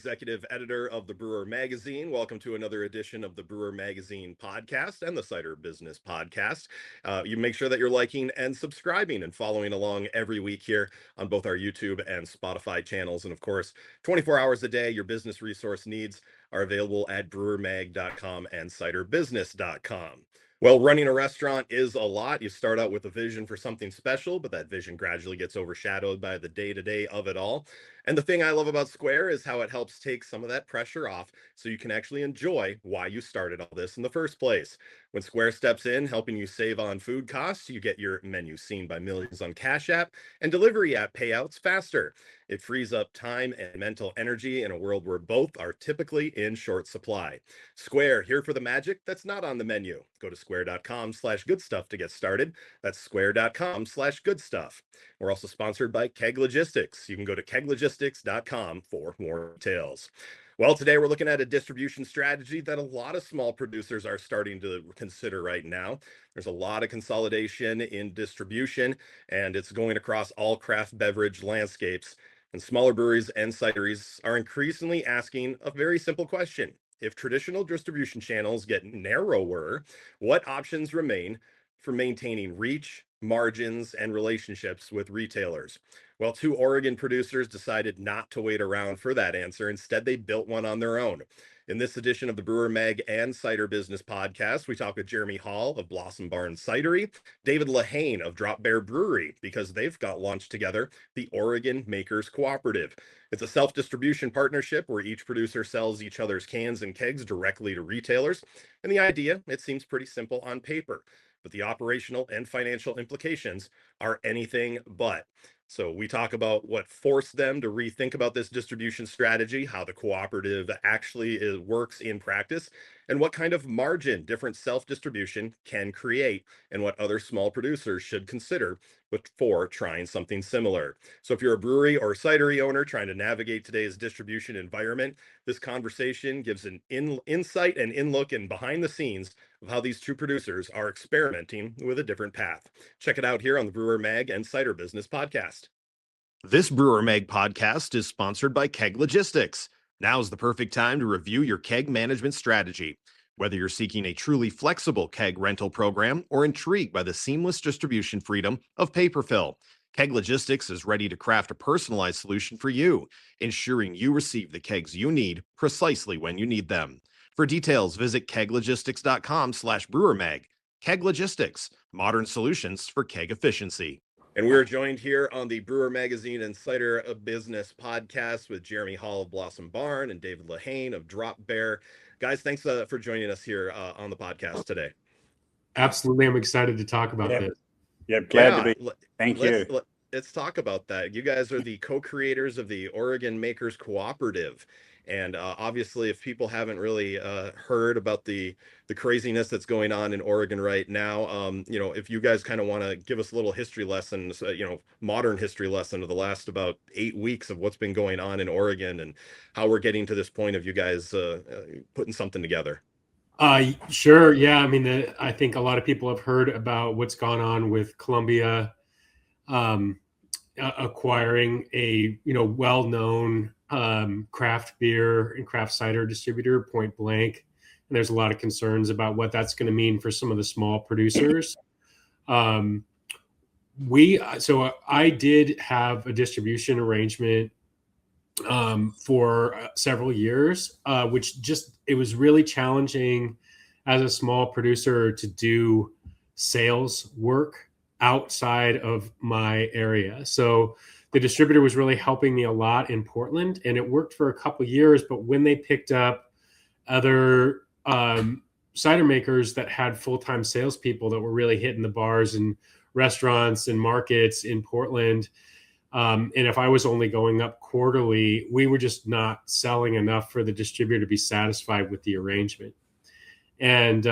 executive editor of the Brewer Magazine. Welcome to another edition of the Brewer Magazine podcast and the Cider Business podcast. You make sure that you're liking and subscribing and following along every week here on both our YouTube and Spotify channels. And of course, 24 hours a day, your business resource needs are available at brewermag.com and ciderbusiness.com. Well, running a restaurant is a lot. You start out with a vision for something special, but that vision gradually gets overshadowed by the day-to-day of it all. And the thing I love about Square is how it helps take some of that pressure off so you can actually enjoy why you started all this in the first place. When Square steps in, helping you save on food costs, you get your menu seen by millions on Cash App and delivery app payouts faster. It frees up time and mental energy in a world where both are typically in short supply. Square, here for the magic that's not on the menu. Go to square.com/goodstuff to get started. That's square.com/goodstuff. We're also sponsored by Keg Logistics. You can go to keglogistics.com for more details. Well, today we're looking at a distribution strategy that a lot of small producers are starting to consider right now. There's a lot of consolidation in distribution, and it's going across all craft beverage landscapes. And smaller breweries and cideries are increasingly asking a very simple question. If traditional distribution channels get narrower, what options remain for maintaining reach, margins, and relationships with retailers? Well, two Oregon producers decided not to wait around for that answer. Instead, they built one on their own. In this edition of the Brewer Mag and Cider Business podcast, we talk with Jeremy Hall of Blossom Barn Cidery, David Lehane of Drop Bear Brewery, because they've got launched together the Oregon Makers Cooperative. It's a self-distribution partnership where each producer sells each other's cans and kegs directly to retailers. And the idea, it seems pretty simple on paper, but the operational and financial implications are anything but. So we talk about what forced them to rethink about this distribution strategy, how the cooperative actually works in practice, and what kind of margin different self-distribution can create, and what other small producers should consider before trying something similar. So if you're a brewery or cidery owner trying to navigate today's distribution environment, this conversation gives an insight and in-look and behind the scenes of how these two producers are experimenting with a different path. Check it out here on the Brewer Mag and Cider Business podcast. This Brewer Mag podcast is sponsored by Keg Logistics. Now's the perfect time to review your keg management strategy. Whether you're seeking a truly flexible keg rental program or intrigued by the seamless distribution freedom of paper fill, Keg Logistics is ready to craft a personalized solution for you, ensuring you receive the kegs you need precisely when you need them. For details, visit keglogistics.com/brewermag. Keg Logistics, modern solutions for keg efficiency. And we're joined here on the Brewer Magazine and Cider Business podcast with Jeremy Hall of Blossom Barn and David Lehane of Drop Bear. Guys, thanks for joining us here on the podcast today. Absolutely. I'm excited to talk about this. Yeah, glad to be. Thank you. Let's talk about that. You guys are the co-creators of the Oregon Makers Cooperative. And obviously, if people haven't really heard about the craziness that's going on in Oregon right now, if you guys kind of want to give us a little history lesson, modern history lesson of the last about 8 weeks of what's been going on in Oregon and how we're getting to this point of you guys putting something together. Sure. Yeah. I mean, I think a lot of people have heard about what's gone on with Columbia acquiring a well-known craft beer and craft cider distributor, point blank. And there's a lot of concerns about what that's going to mean for some of the small producers. So I did have a distribution arrangement for several years, it was really challenging as a small producer to do sales work outside of my area. So the distributor was really helping me a lot in Portland, and it worked for a couple of years. But when they picked up other cider makers that had full-time salespeople that were really hitting the bars and restaurants and markets in Portland, and if I was only going up quarterly, we were just not selling enough for the distributor to be satisfied with the arrangement. And,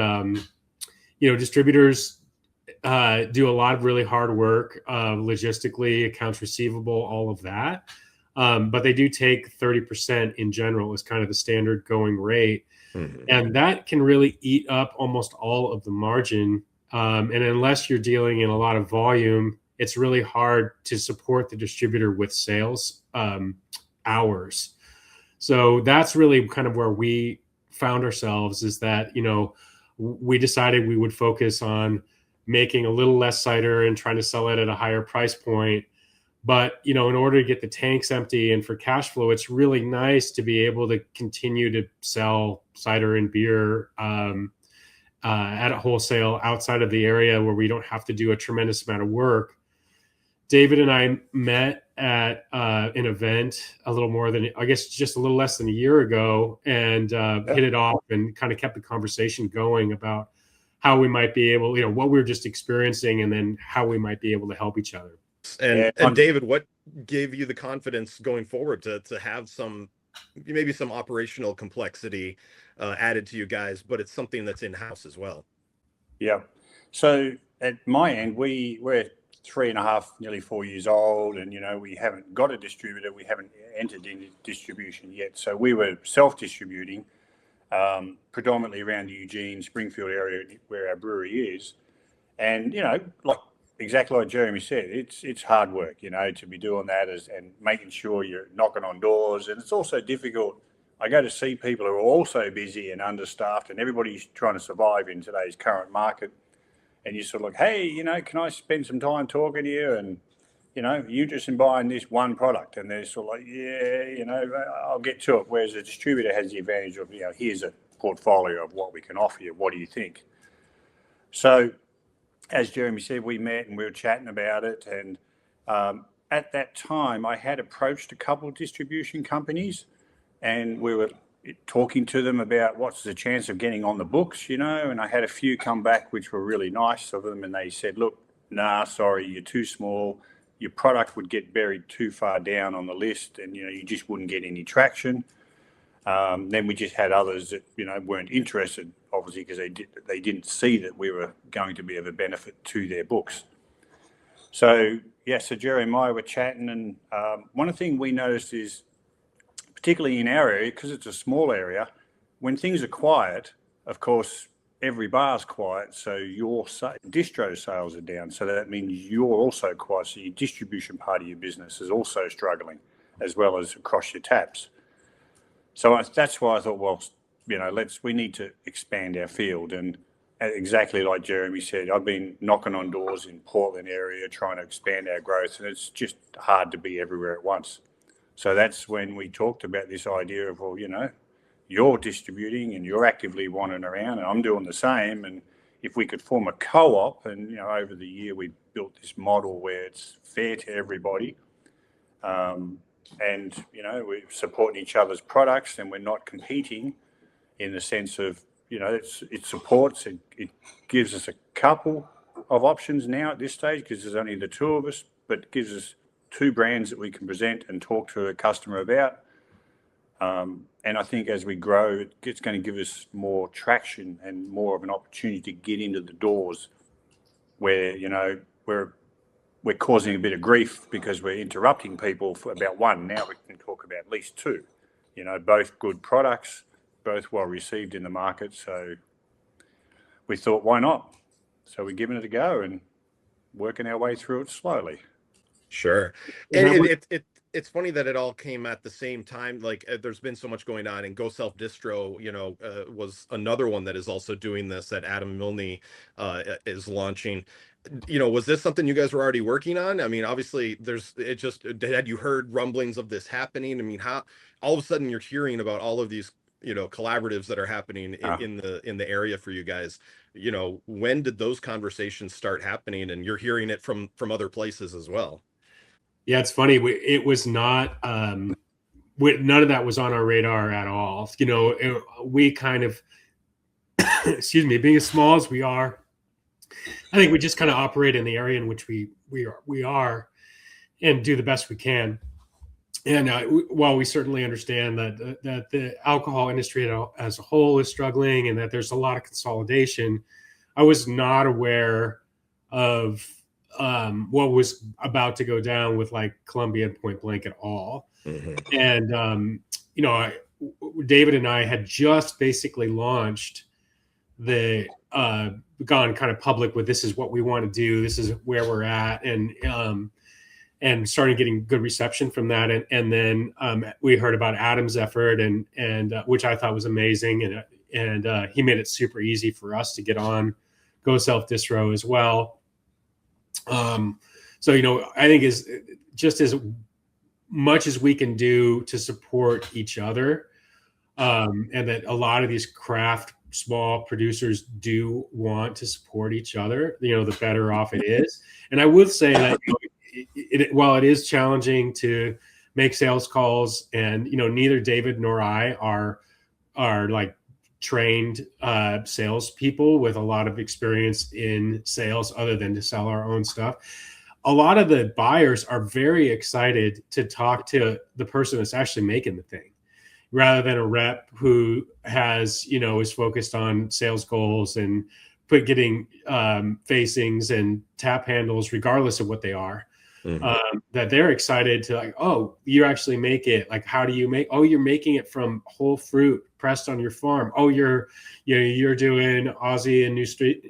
distributors do a lot of really hard work, logistically, accounts receivable, all of that. But they do take 30% in general as kind of the standard going rate. Mm-hmm. And that can really eat up almost all of the margin. And unless you're dealing in a lot of volume, it's really hard to support the distributor with sales hours. So that's really kind of where we found ourselves, is that, we decided we would focus on making a little less cider and trying to sell it at a higher price point. But, in order to get the tanks empty and for cash flow, it's really nice to be able to continue to sell cider and beer at a wholesale outside of the area where we don't have to do a tremendous amount of work. David and I met at an event a little more than, I guess, just a little less than a year ago, and hit it off and kind of kept the conversation going about how we might be able, what we were just experiencing, and then how we might be able to help each other. And David, what gave you the confidence going forward to have maybe some operational complexity added to you guys, but it's something that's in-house as well? Yeah. So at my end, we're 3.5, nearly 4 years old, and we haven't got a distributor. We haven't entered into distribution yet. So we were self-distributing, predominantly around the Eugene, Springfield area where our brewery is. And exactly like Jeremy said, it's hard work, to be doing that and making sure you're knocking on doors. And it's also difficult. I go to see people who are also busy and understaffed, and everybody's trying to survive in today's current market. And you're sort of like, hey, can I spend some time talking to you? And, you just in buying this one product. And they're sort of like, yeah, I'll get to it. Whereas a distributor has the advantage of, here's a portfolio of what we can offer you. What do you think? So, as Jeremy said, we met and we were chatting about it. And at that time, I had approached a couple of distribution companies, and we were talking to them about what's the chance of getting on the books, and I had a few come back, which were really nice of them. And they said, look, nah, sorry, you're too small. Your product would get buried too far down on the list, and, you just wouldn't get any traction. Then we just had others that, weren't interested, obviously, because they didn't see that we were going to be of a benefit to their books. So Jerry and I were chatting, and one thing we noticed is, particularly in our area, because it's a small area, when things are quiet, of course, every bar's quiet, so your distro sales are down. So that means you're also quiet, so your distribution part of your business is also struggling, as well as across your taps. So that's why I thought, well, we need to expand our field. And exactly like Jeremy said, I've been knocking on doors in Portland area trying to expand our growth, and it's just hard to be everywhere at once. So that's when we talked about this idea of, well, you're distributing and you're actively wandering around, and I'm doing the same. And if we could form a co-op, and, over the year we built this model where it's fair to everybody. And, we're supporting each other's products, and we're not competing in the sense of, it supports, it gives us a couple of options now at this stage, because there's only the two of us, but it gives us 2 brands that we can present and talk to a customer about. And I think as we grow, it's going to give us more traction and more of an opportunity to get into the doors where, we're causing a bit of grief because we're interrupting people for about one. Now we can talk about at least 2, both good products, both well received in the market. So we thought, why not? So we're giving it a go and working our way through it slowly. Sure. And it's funny that it all came at the same time. Like, there's been so much going on, and Go Self Distro, was another one that is also doing this, that Adam Milne is launching. Was this something you guys were already working on? I mean, obviously had you heard rumblings of this happening? I mean, how all of a sudden you're hearing about all of these, collaboratives that are happening in the area for you guys? When did those conversations start happening, and you're hearing it from other places as well? Yeah, it's funny. It was not, none of that was on our radar at all. We kind of, excuse me, being as small as we are, I think we just kind of operate in the area in which we are and do the best we can. And while we certainly understand that the alcohol industry as a whole is struggling and that there's a lot of consolidation, I was not aware of what was about to go down with like Columbia and Point Blank at all. Mm-hmm. And, David and I had just basically launched gone kind of public with, this is what we want to do, this is where we're at. And and started getting good reception from that. And then we heard about Adam's effort, and which I thought was amazing. And he made it super easy for us to get on Go Self Distro as well. So, I think is just as much as we can do to support each other, and that a lot of these craft small producers do want to support each other, the better off it is. And I would say that while it is challenging to make sales calls, and neither David nor I are like trained salespeople with a lot of experience in sales other than to sell our own stuff, a lot of the buyers are very excited to talk to the person that's actually making the thing, rather than a rep who has, is focused on sales goals and getting facings and tap handles, regardless of what they are. That they're excited to, like, oh, you actually make it. Like, how do you make? Oh, you're making it from whole fruit pressed on your farm. Oh, you're doing Aussie and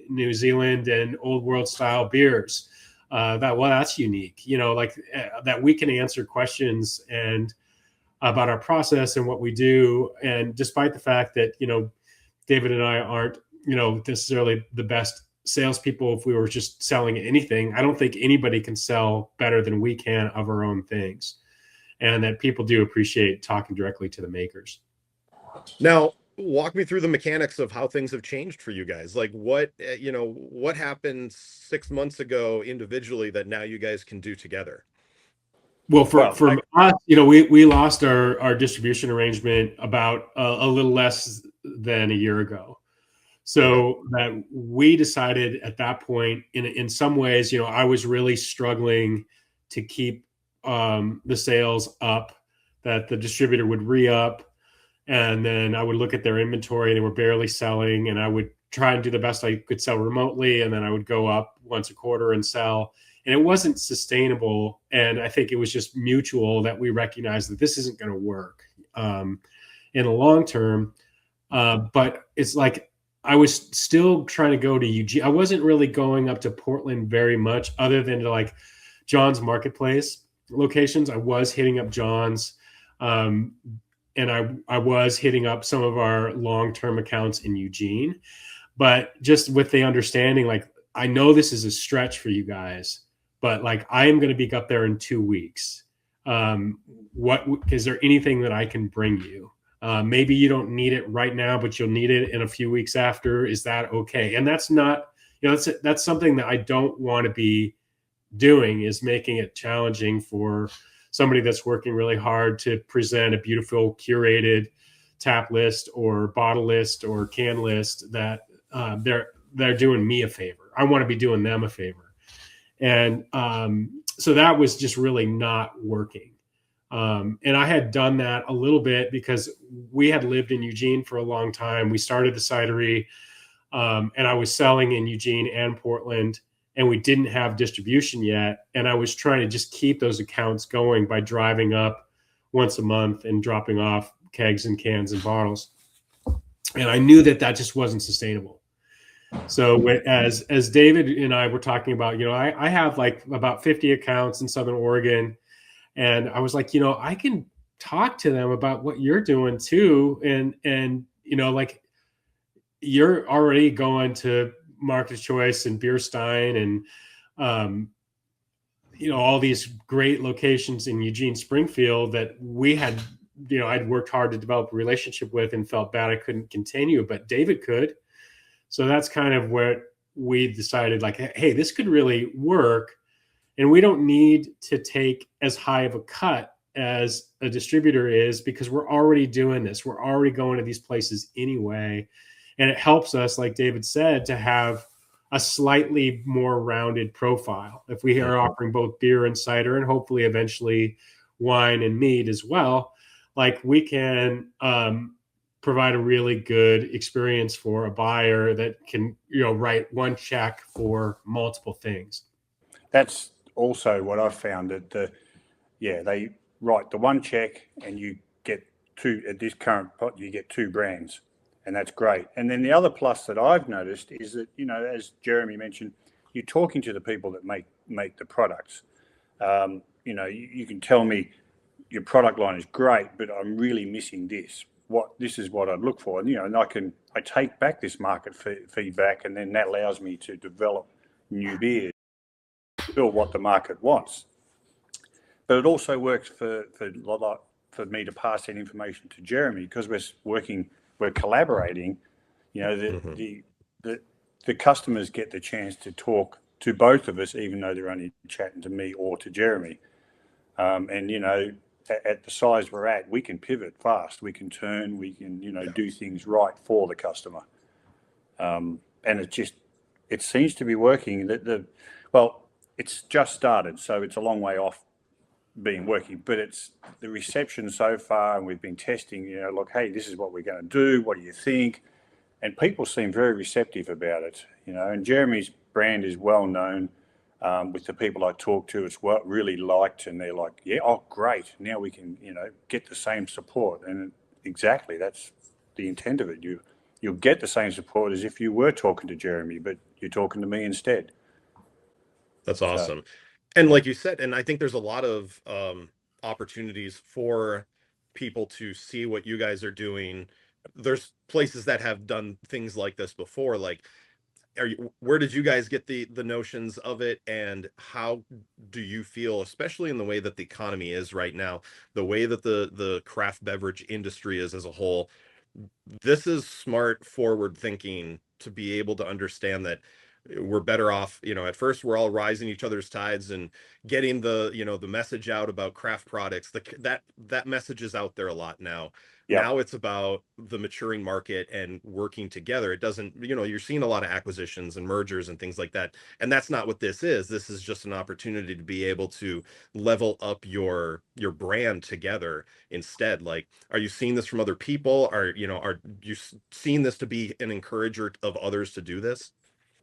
New Zealand and old world style beers. That's unique. That we can answer questions and about our process and what we do. And despite the fact that, David and I aren't, necessarily the best salespeople, if we were just selling anything, I don't think anybody can sell better than we can of our own things. And that people do appreciate talking directly to the makers. Now, walk me through the mechanics of how things have changed for you guys. Like what happened 6 months ago individually that now you guys can do together? Well, for us, we lost our distribution arrangement about a little less than a year ago. So that we decided at that point, in some ways, I was really struggling to keep the sales up, that the distributor would re-up, and then I would look at their inventory, they were barely selling, and I would try and do the best I could sell remotely, and then I would go up once a quarter and sell. And it wasn't sustainable. And I think it was just mutual that we recognized that this isn't going to work in the long term. But it's like, I was still trying to go to Eugene. I wasn't really going up to Portland very much, other than to like John's Marketplace locations. I was hitting up John's, and I was hitting up some of our long-term accounts in Eugene, but just with the understanding, like, I know this is a stretch for you guys, but like, I am going to be up there in 2 weeks. Is there anything that I can bring you? Maybe you don't need it right now, but you'll need it in a few weeks after. Is that okay? And that's not, that's something that I don't want to be doing, is making it challenging for somebody that's working really hard to present a beautiful curated tap list or bottle list or can list, that they're doing me a favor. I want to be doing them a favor. And so that was just really not working. And I had done that a little bit because we had lived in Eugene for a long time. We started the cidery, and I was selling in Eugene and Portland, and we didn't have distribution yet. And I was trying to just keep those accounts going by driving up once a month and dropping off kegs and cans and bottles. And I knew that just wasn't sustainable. So as David and I were talking about, I have like about 50 accounts in Southern Oregon. And I was like, I can talk to them about what you're doing too. And like, you're already going to Market's Choice and Beer Stein and, all these great locations in Eugene, Springfield that we had, I'd worked hard to develop a relationship with and felt bad I couldn't continue, but David could. So that's kind of where we decided, like, hey, this could really work. And we don't need to take as high of a cut as a distributor is, because we're already doing this. We're already going to these places anyway. And it helps us, like David said, to have a slightly more rounded profile. If we are offering both beer and cider, and hopefully eventually wine and mead as well, like, we can provide a really good experience for a buyer that can, write one check for multiple things. That's also what I've found, that they write the one check and you get two, at this current pot, you get two brands, and that's great. And then the other plus that I've noticed is that, as Jeremy mentioned, you're talking to the people that make the products. You can tell me your product line is great, but I'm really missing this. This is what I'd look for, and I take back this market feedback, and then that allows me to develop new beers, build what the market wants. But it also works for me to pass that information to Jeremy, because we're collaborating. The customers get the chance to talk to both of us, even though they're only chatting to me or to Jeremy. At the size we're at, we can pivot fast. We can turn. We can do things right for the customer. And it seems to be working. It's just started, so it's a long way off being working. But it's the reception so far, and we've been testing. Look, hey, this is what we're going to do. What do you think? And people seem very receptive about it. And Jeremy's brand is well known. With the people I talk to, it's really liked, and they're like, yeah, oh, great. Now we can, get the same support. And exactly, that's the intent of it. You'll get the same support as if you were talking to Jeremy, but you're talking to me instead. That's awesome. And like you said, and I think there's a lot of opportunities for people to see what you guys are doing. There's places that have done things like this before. Like, where did you guys get the notions of it, and how do you feel, especially in the way that the economy is right now, the way that the craft beverage industry is as a whole? This is smart, forward thinking to be able to understand that we're better off. At first we're all rising each other's tides and getting the message out about craft products. That message is out there a lot now. Yep. Now it's about the maturing market and working together. It doesn't, you're seeing a lot of acquisitions and mergers and things like that. And that's not what this is. This is just an opportunity to be able to level up your brand together instead. Like, are you seeing this from other people? Are you seeing this to be an encourager of others to do this?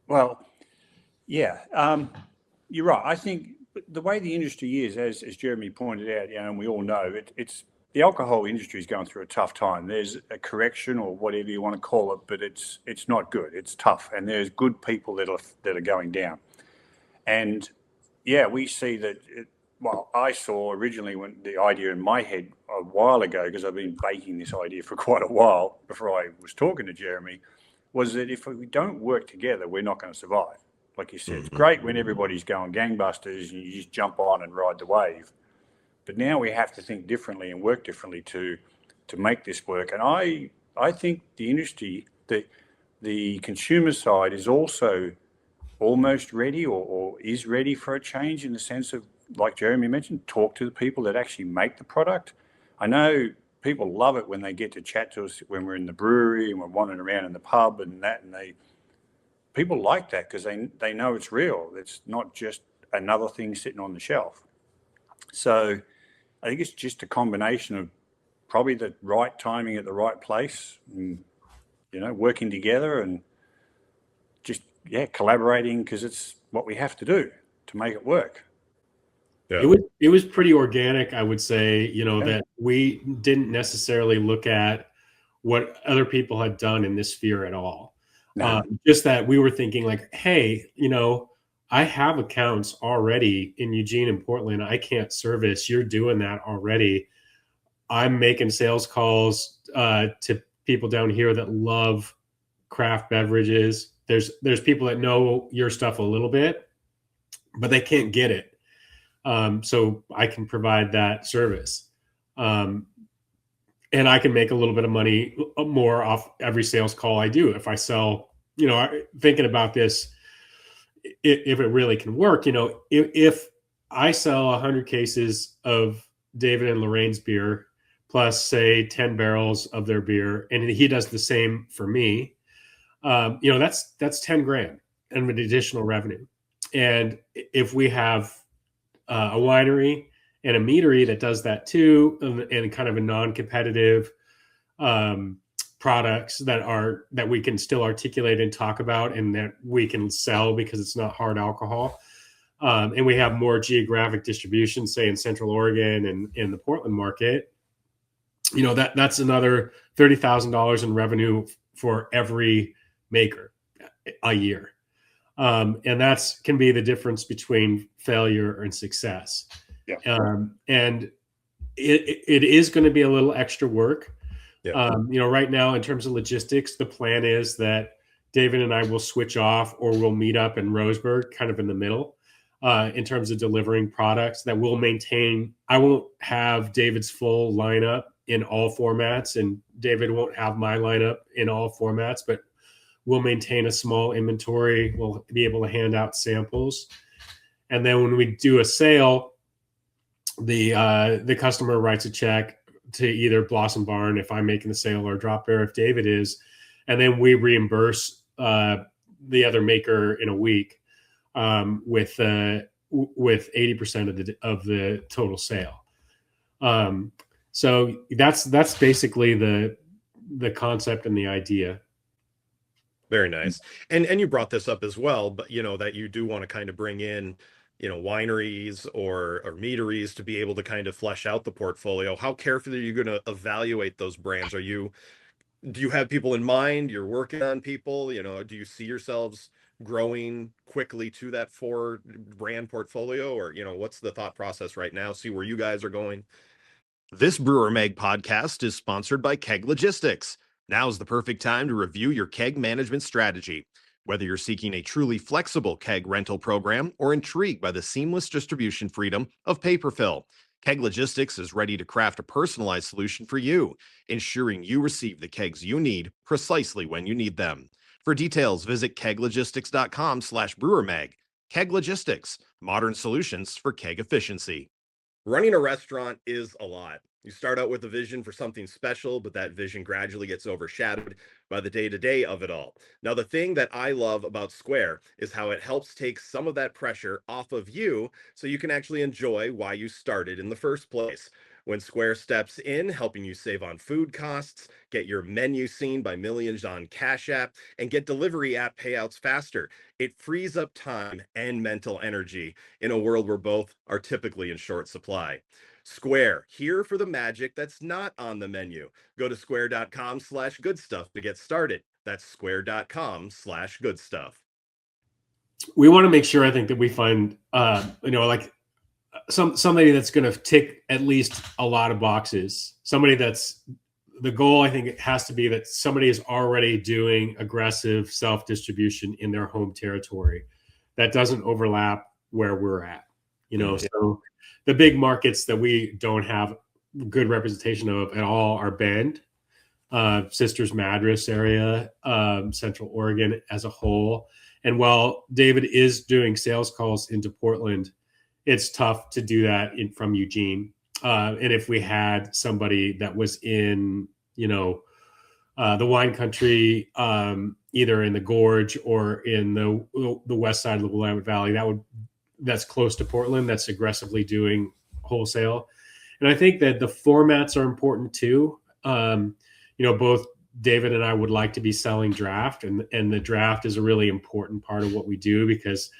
Well, yeah, you're right. I think the way the industry is, as Jeremy pointed out, and we all know, it's the alcohol industry is going through a tough time. There's a correction, or whatever you want to call it, but it's not good. It's tough, and there's good people that are going down. And yeah, we see that. I saw originally, when the idea in my head a while ago, because I've been baking this idea for quite a while before I was talking to Jeremy, was that if we don't work together, we're not going to survive. Like you said, it's great when everybody's going gangbusters and you just jump on and ride the wave. But now we have to think differently and work differently to make this work. And I think the industry, the consumer side, is also almost ready, or is ready for a change, in the sense of, like Jeremy mentioned, talk to the people that actually make the product. I know people love it when they get to chat to us when we're in the brewery and we're wandering around in the pub and people like that, because they know it's real. It's not just another thing sitting on the shelf. So I think it's just a combination of probably the right timing at the right place, and, working together and just, collaborating, because it's what we have to do to make it work. Yeah. It was pretty organic, I would say, that we didn't necessarily look at what other people had done in this sphere at all. No. Just that we were thinking like, hey, I have accounts already in Eugene and Portland. I can't service. You're doing that already. I'm making sales calls to people down here that love craft beverages. There's people that know your stuff a little bit, but they can't get it. So I can provide that service. And I can make a little bit of money more off every sales call I do. If I sell, thinking about this, if it really can work, if I sell 100 cases of David and Lorraine's beer, plus say 10 barrels of their beer, and he does the same for me, that's $10,000 in additional revenue. And if we have a winery and a meadery that does that too, and kind of a non-competitive products that we can still articulate and talk about, and that we can sell because it's not hard alcohol. And we have more geographic distribution, say in Central Oregon and in the Portland market. That's another $30,000 in revenue for every maker a year. And that's can be the difference between failure and success. Yeah. And it is going to be a little extra work. Yeah. Right now in terms of logistics, the plan is that David and I will switch off, or we'll meet up in Roseburg, kind of in the middle, in terms of delivering products that we'll maintain. I won't have David's full lineup in all formats, and David won't have my lineup in all formats, but we'll maintain a small inventory. We'll be able to hand out samples. And then when we do a sale, the customer writes a check to either Blossom Barn if I'm making the sale, or Drop Bear if David is, and then we reimburse the other maker in a week with 80% of the total sale. So that's basically the concept and the idea. Very nice. And you brought this up as well, but that you do want to kind of bring in, wineries or meaderies to be able to kind of flesh out the portfolio. How carefully are you going to evaluate those brands? Do you have people in mind? You're working on people, do you see yourselves growing quickly to that 4 brand portfolio, or, what's the thought process right now? See where you guys are going. This Brewer Mag podcast is sponsored by Keg Logistics. Now's the perfect time to review your keg management strategy. Whether you're seeking a truly flexible keg rental program or intrigued by the seamless distribution freedom of paper fill, Keg Logistics is ready to craft a personalized solution for you, ensuring you receive the kegs you need precisely when you need them. For details, visit keglogistics.com/brewermag. Keg Logistics, modern solutions for keg efficiency. Running a restaurant is a lot. You start out with a vision for something special, but that vision gradually gets overshadowed by the day-to-day of it all. Now, the thing that I love about Square is how it helps take some of that pressure off of you so you can actually enjoy why you started in the first place. When Square steps in, helping you save on food costs, get your menu seen by millions on Cash App, and get delivery app payouts faster, it frees up time and mental energy in a world where both are typically in short supply. Square, here for the magic that's not on the menu. Go to square.com/goodstuff to get started. That's square.com/goodstuff. We want to make sure, I think, that we find, like somebody that's going to tick at least a lot of boxes. Somebody that's the goal. I think it has to be that somebody is already doing aggressive self-distribution in their home territory that doesn't overlap where we're at. So the big markets that we don't have good representation of at all are Bend, Sisters Madras area, Central Oregon as a whole. And while David is doing sales calls into Portland, it's tough to do that from Eugene. And if we had somebody that was in, the wine country, either in the Gorge or in the west side of the Willamette Valley, that's close to Portland, that's aggressively doing wholesale. And I think that the formats are important too. Both David and I would like to be selling draft, and the draft is a really important part of what we do, because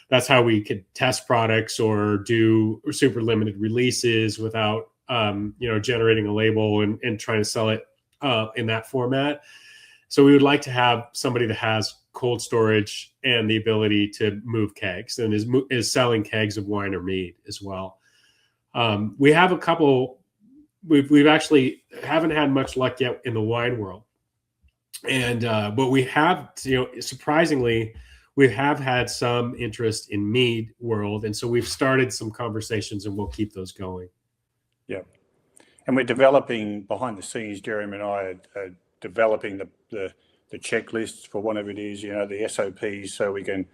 that's how we could test products or do super limited releases without, generating a label and trying to sell it in that format. So we would like to have somebody that has cold storage and the ability to move kegs and is selling kegs of wine or mead as well. We have a couple. We've actually haven't had much luck yet in the wine world, but we have, surprisingly, we have had some interest in mead world, and so we've started some conversations, and we'll keep those going. Yeah, and we're developing behind the scenes. Jeremy and I are developing the checklists for whatever it is, the SOPs, so we can,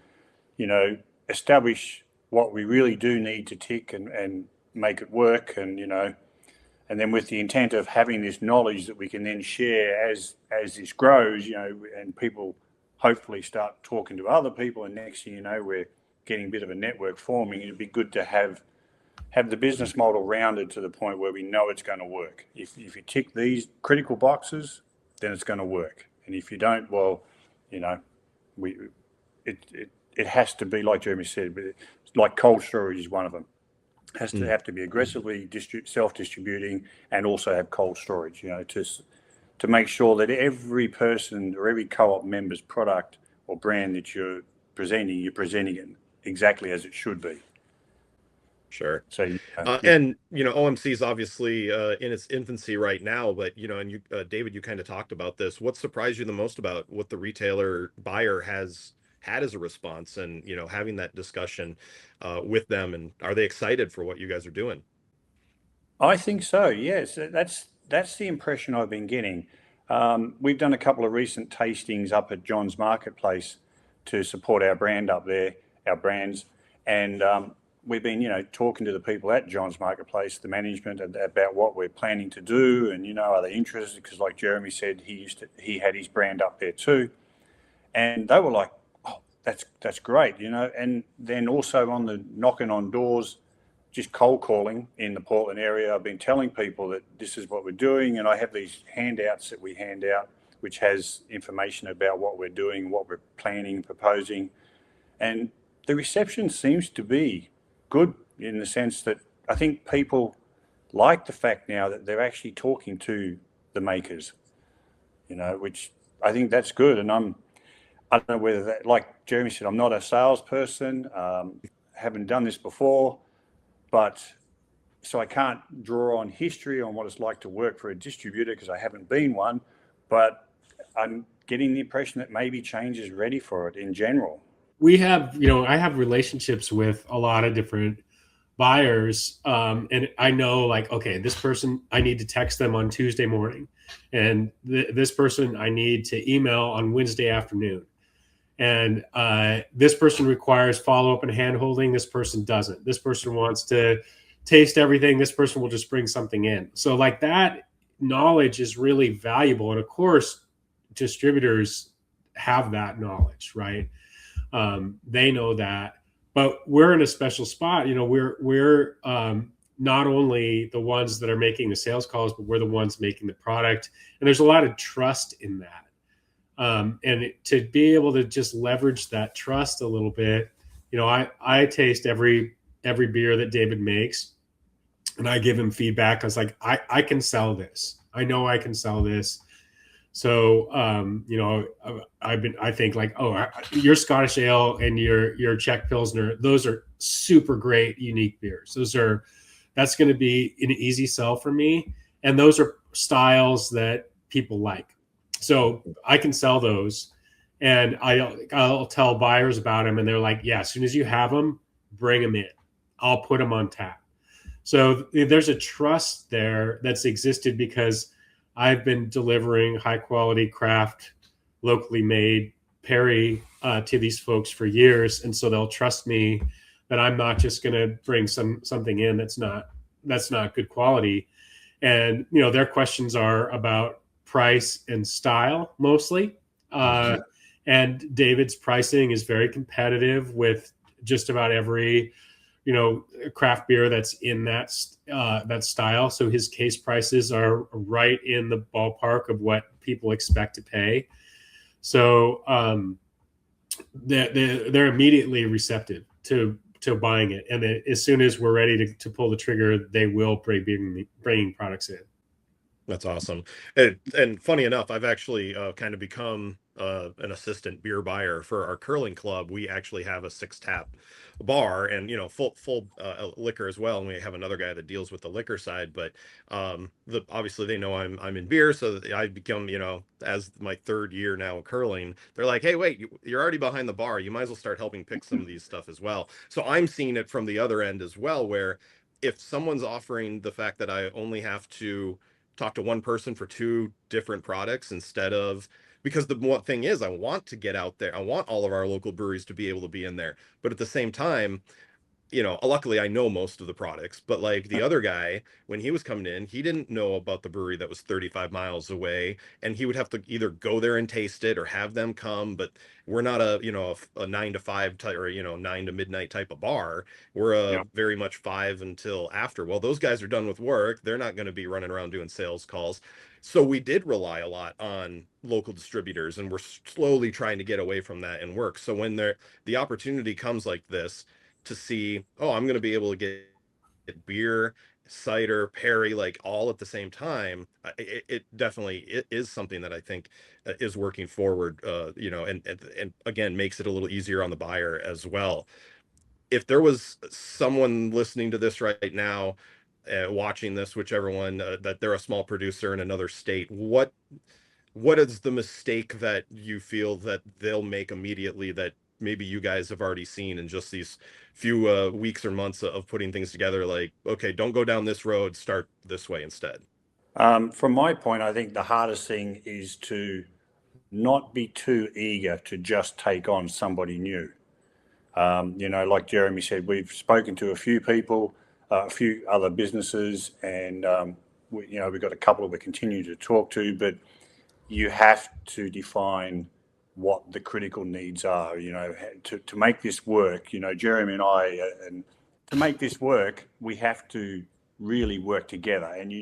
establish what we really do need to tick and make it work, and then with the intent of having this knowledge that we can then share as this grows, and people hopefully start talking to other people, and next thing you know, we're getting a bit of a network forming. It'd be good to have the business model rounded to the point where we know it's going to work. If you tick these critical boxes, then it's going to work. And if you don't, well, it has to be, like Jeremy said, but like cold storage is one of them. It has to have to be aggressively self-distributing and also have cold storage, to make sure that every person or every co-op member's product or brand that you're presenting, you're presenting it exactly as it should be. Sure. So, yeah. And OMC is obviously in its infancy right now, but and you, David, you kind of talked about this. What surprised you the most about what the retailer buyer has had as a response, and having that discussion with them, and are they excited for what you guys are doing? I think so. Yes, that's the impression I've been getting. We've done a couple of recent tastings up at John's Marketplace to support our brand up there, our brands, and we've been, talking to the people at John's Marketplace, the management, about what we're planning to do, and are they interested? Because, like Jeremy said, he had his brand up there too, and they were like, "Oh, that's great," And then also on the knocking on doors, just cold calling in the Portland area, I've been telling people that this is what we're doing, and I have these handouts that we hand out, which has information about what we're doing, what we're planning, proposing, and the reception seems to be good in the sense that I think people like the fact now that they're actually talking to the makers, which I think that's good. And I don't know whether that, like Jeremy said, I'm not a salesperson, haven't done this before, but so I can't draw on history on what it's like to work for a distributor because I haven't been one, but I'm getting the impression that maybe change is ready for it in general. We have, I have relationships with a lot of different buyers, and I know, like, okay, this person I need to text them on Tuesday morning, and this person I need to email on Wednesday afternoon, and this person requires follow-up and hand-holding, this person doesn't, this person wants to taste everything, this person will just bring something in. So like that knowledge is really valuable, and of course distributors have that knowledge, right? They know that, but we're in a special spot. We're not only the ones that are making the sales calls, but we're the ones making the product, and there's a lot of trust in that. And to be able to just leverage that trust a little bit, I taste every beer that David makes, and I give him feedback. I was like, I can sell this. I know I can sell this. So, I think like, oh, your Scottish Ale and your Czech Pilsner, those are super great, unique beers. That's going to be an easy sell for me. And those are styles that people like. So I can sell those, and I'll tell buyers about them, and they're like, yeah, as soon as you have them, bring them in. I'll put them on tap. So there's a trust there that's existed because I've been delivering high quality craft, locally made Perry to these folks for years, and so they'll trust me that I'm not just going to bring something in that's not good quality. And their questions are about price and style mostly. And David's pricing is very competitive with just about every craft beer that's in that style. So his case prices are right in the ballpark of what people expect to pay. So they're immediately receptive to buying it, and as soon as we're ready to pull the trigger, they will bring products in. That's awesome. And funny enough, I've actually kind of become an assistant beer buyer for our curling club. We actually have a 6-tap bar, and full liquor as well. And we have another guy that deals with the liquor side. But obviously they know I'm in beer, so that I've become, as my 3rd year now curling. They're like, hey, wait, you're already behind the bar. You might as well start helping pick some of these stuff as well. So I'm seeing it from the other end as well, where if someone's offering the fact that I only have to talk to one person for 2 different products instead of, because the one thing is, I want to get out there. I want all of our local breweries to be able to be in there. But at the same time, luckily I know most of the products, but like the other guy, when he was coming in, he didn't know about the brewery that was 35 miles away, and he would have to either go there and taste it or have them come. But we're not a 9 to 5 type, or 9 to midnight type of bar. We're Yeah. very much 5 until after. Well, those guys are done with work. They're not going to be running around doing sales calls. So we did rely a lot on local distributors, and we're slowly trying to get away from that and work. So when the opportunity comes like this, to see, oh, I'm going to be able to get beer cider, Perry, like all at the same time, it definitely it is something that I think is working forward, and again makes it a little easier on the buyer as well. If there was someone listening to this right now, watching this, whichever one, that they're a small producer in another state, what is the mistake that you feel that they'll make immediately that maybe you guys have already seen in just these few weeks or months of putting things together? Like, okay, don't go down this road, start this way instead. From my point, I think the hardest thing is to not be too eager to just take on somebody new. Like Jeremy said, we've spoken to a few people, a few other businesses, and we've got a couple that we continue to talk to, but you have to define what the critical needs are, to make this work. Jeremy and I, and to make this work, we have to really work together. And,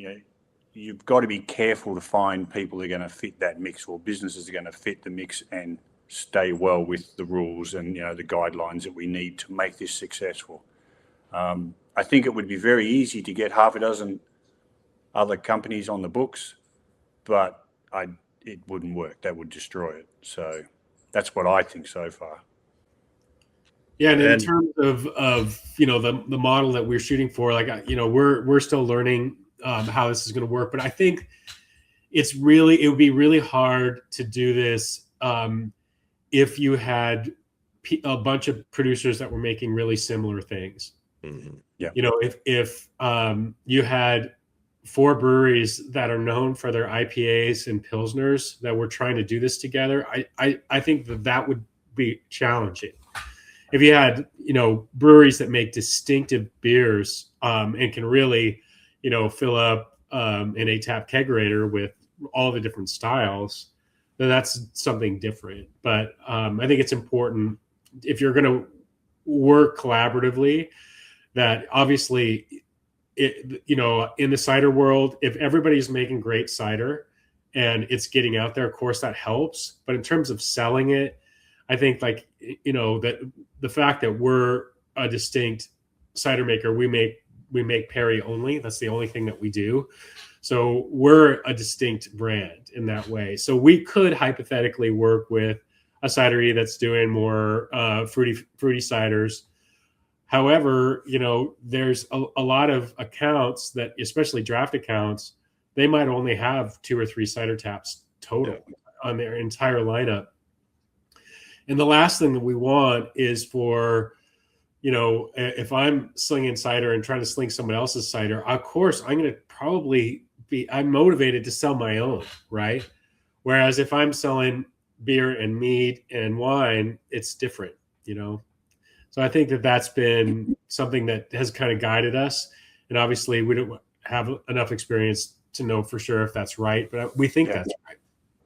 you've got to be careful to find people that are going to fit that mix, or businesses are going to fit the mix and stay well with the rules and, the guidelines that we need to make this successful. I think it would be very easy to get half a dozen other companies on the books, but it wouldn't work. That would destroy it. So that's what I think so far. Yeah, and in terms of the model that we're shooting for, like, we're still learning how this is going to work, but I think it would be really hard to do this if you had a bunch of producers that were making really similar things. Mm-hmm. Yeah. If you had 4 breweries that are known for their IPAs and Pilsners that were trying to do this together, I think that would be challenging. If you had, breweries that make distinctive beers and can really, fill up an 8-tap kegerator with all the different styles, then that's something different. But I think it's important, if you're going to work collaboratively, that obviously, in the cider world, if everybody's making great cider and it's getting out there, of course that helps. But in terms of selling it, I think that the fact that we're a distinct cider maker, we make Perry only. That's the only thing that we do. So we're a distinct brand in that way. So we could hypothetically work with a cidery that's doing more fruity ciders. However, there's a lot of accounts that, especially draft accounts, they might only have 2 or 3 cider taps total on their entire lineup. And the last thing that we want is for, if I'm slinging cider and trying to sling someone else's cider, of course, I'm going to probably I'm motivated to sell my own, right? Whereas if I'm selling beer and mead and wine, it's different, So I think that's been something that has kind of guided us. And obviously we don't have enough experience to know for sure if that's right, but we think that's right.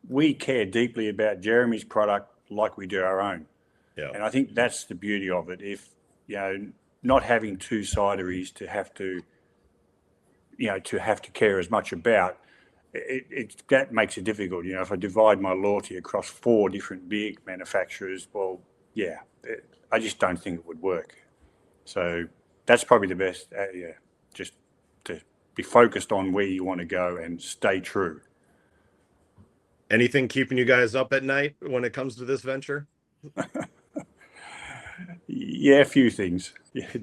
We care deeply about Jeremy's product like we do our own. Yeah. And I think that's the beauty of it. If, not having 2 cideries to have to care as much about, that makes it difficult. If I divide my loyalty across 4 different beer manufacturers, well, I just don't think it would work. So that's probably the best. Just to be focused on where you want to go and stay true. Anything keeping you guys up at night when it comes to this venture? Yeah, a few things.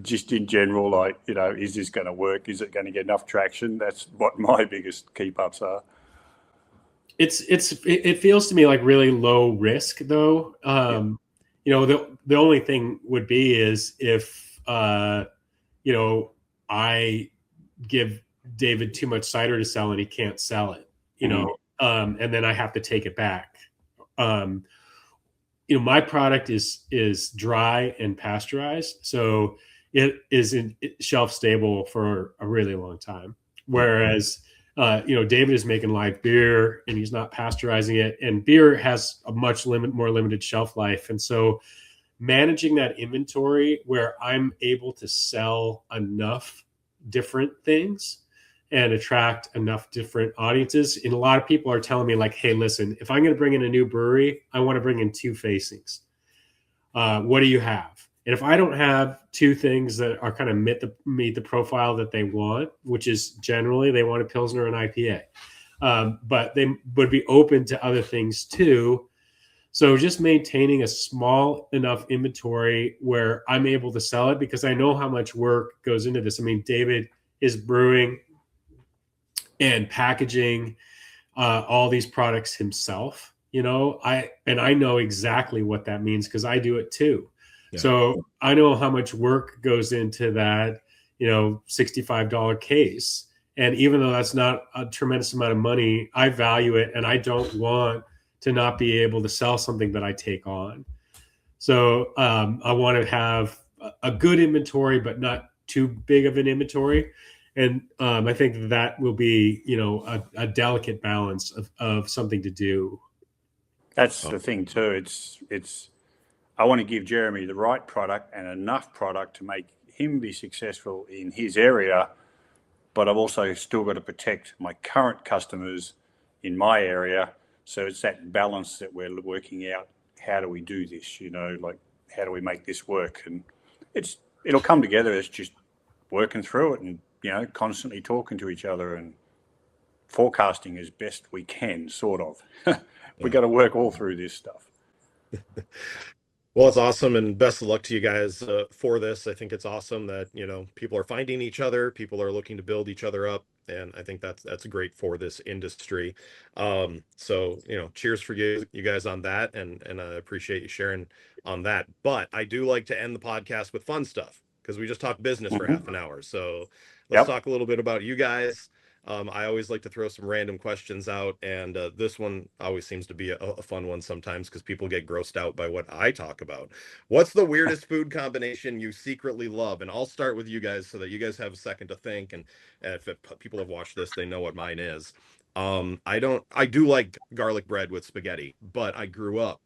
Just in general, like, is this going to work? Is it going to get enough traction? That's what my biggest keep ups are. It feels to me like really low risk, though. The only thing would be is if I give David too much cider to sell and he can't sell it, and then I have to take it back. My product is dry and pasteurized, so it is shelf stable for a really long time. Whereas, David is making live beer and he's not pasteurizing it, and beer has a much more limited shelf life. And so managing that inventory where I'm able to sell enough different things and attract enough different audiences. And a lot of people are telling me, like, hey, listen, if I'm going to bring in a new brewery, I want to bring in 2 facings. What do you have? And if I don't have two things that are kind of meet the profile that they want, which is generally they want a Pilsner and IPA, but they would be open to other things too. So just maintaining a small enough inventory where I'm able to sell it, because I know how much work goes into this. I mean, David is brewing and packaging all these products himself. I know exactly what that means because I do it too. Yeah. So I know how much work goes into that, $65 case. And even though that's not a tremendous amount of money, I value it, and I don't want to not be able to sell something that I take on. So I want to have a good inventory, but not too big of an inventory. And I think that will be, a delicate balance of something to do. That's the thing too. It's. I want to give Jeremy the right product and enough product to make him be successful in his area, but I've also still got to protect my current customers in my area. So it's that balance that we're working out. How do we do this? How do we make this work? And it'll come together. It's just working through it and, constantly talking to each other and forecasting as best we can, sort of. We've got to work all through this stuff. Well, it's awesome, and best of luck to you guys for this. I think it's awesome that, people are finding each other, people are looking to build each other up, and I think that's great for this industry. So, cheers for you guys on that, and I appreciate you sharing on that. But I do like to end the podcast with fun stuff, because we just talked business for half an hour. So let's talk a little bit about you guys. I always like to throw some random questions out, and this one always seems to be a fun one sometimes because people get grossed out by what I talk about. What's the weirdest food combination you secretly love? And I'll start with you guys so that you guys have a second to think. And if people have watched this, they know what mine is. I do like garlic bread with spaghetti, but I grew up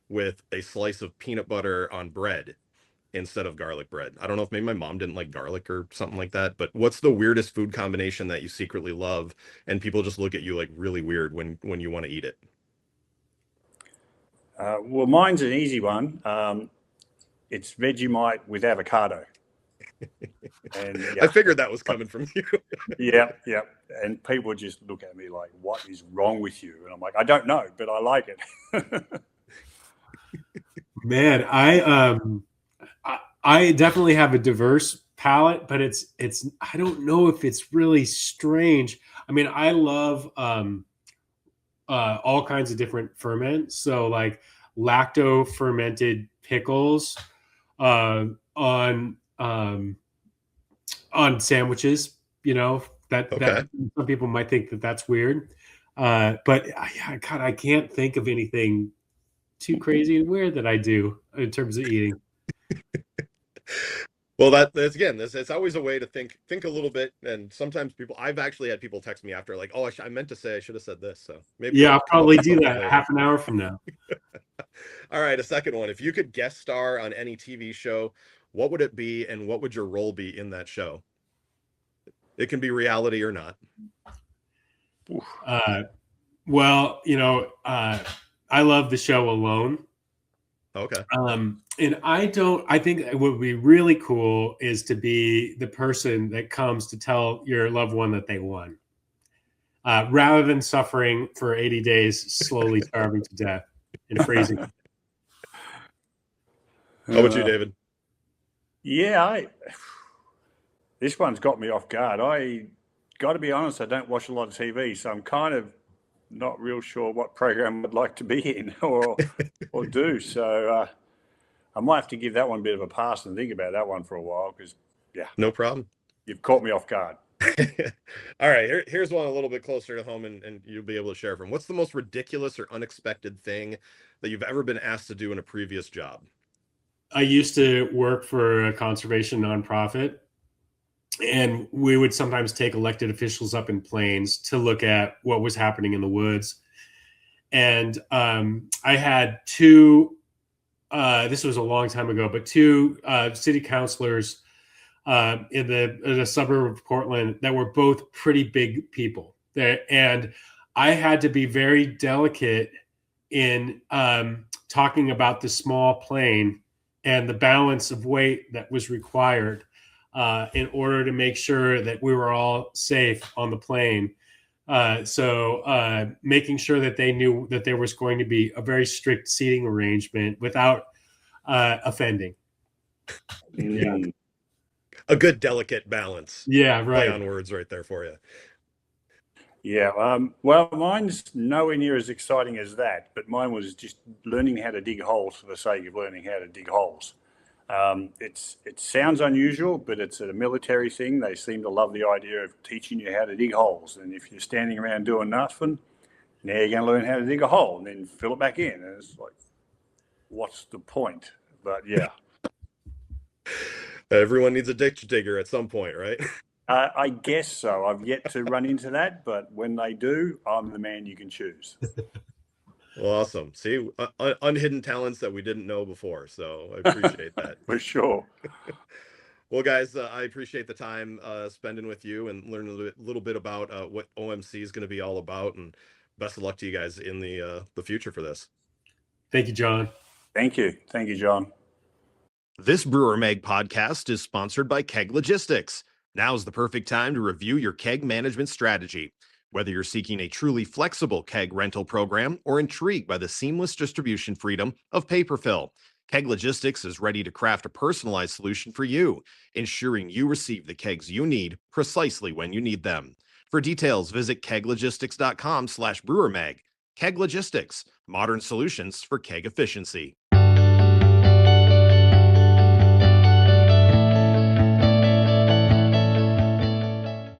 with a slice of peanut butter on bread instead of garlic bread. I don't know if maybe my mom didn't like garlic or something like that, but what's the weirdest food combination that you secretly love and people just look at you like really weird when you want to eat it? Well, mine's an easy one. It's Vegemite with avocado. And I figured that was coming from you. Yeah. And people just look at me like, what is wrong with you? And I'm like, I don't know, but I like it. Man, I definitely have a diverse palate, but it's I don't know if it's really strange. I mean, I love all kinds of different ferments. So like lacto fermented pickles on sandwiches, that some people might think that that's weird. But God, I can't think of anything too crazy and weird that I do in terms of eating. Well, that's again, it's always a way to think a little bit. And sometimes I've actually had people text me after like, oh, I meant to say I should have said this. So maybe I'll probably do that later. Half an hour from now. All right, a second one. If you could guest star on any TV show, what would it be, and what would your role be in that show? It can be reality or not. Well, I love the show Alone. Okay. And I think what would be really cool is to be the person that comes to tell your loved one that they won, rather than suffering for 80 days, slowly starving to death and freezing. How about you, David? Yeah, this one's got me off guard. I got to be honest, I don't watch a lot of TV, so I'm kind of not real sure what program I'd like to be in or do. So I might have to give that one a bit of a pass and think about that one for a while because, no problem. You've caught me off guard. All right, here's one a little bit closer to home, and you'll be able to share from. What's the most ridiculous or unexpected thing that you've ever been asked to do in a previous job? I used to work for a conservation nonprofit, and we would sometimes take elected officials up in planes to look at what was happening in the woods. And I had two, this was a long time ago, but two city councilors in the suburb of Portland that were both pretty big people. And I had to be very delicate in talking about the small plane and the balance of weight that was required in order to make sure that we were all safe on the plane. So making sure that they knew that there was going to be a very strict seating arrangement without offending. Yeah. A good delicate balance. Yeah, Play right. on words right there for you. Yeah. Well, mine's nowhere near as exciting as that, but mine was just learning how to dig holes for the sake of learning how to dig holes. It sounds unusual, but it's a military thing. They seem to love the idea of teaching you how to dig holes. And if you're standing around doing nothing, now you're going to learn how to dig a hole and then fill it back in. And it's like, what's the point? But yeah. Everyone needs a ditch digger at some point, right? I guess so. I've yet to run into that, but when they do, I'm the man you can choose. Awesome. See, unhidden talents that we didn't know before. So I appreciate that. For sure. Well, guys, I appreciate the time spending with you and learning a little bit about what OMC is going to be all about. And best of luck to you guys in the future for this. Thank you, John. Thank you. Thank you, John. This Brewer Mag podcast is sponsored by Keg Logistics. Now's the perfect time to review your keg management strategy. Whether you're seeking a truly flexible keg rental program or intrigued by the seamless distribution freedom of paper fill, Keg Logistics is ready to craft a personalized solution for you, ensuring you receive the kegs you need precisely when you need them. For details, visit keglogistics.com/brewermag. Keg Logistics, modern solutions for keg efficiency.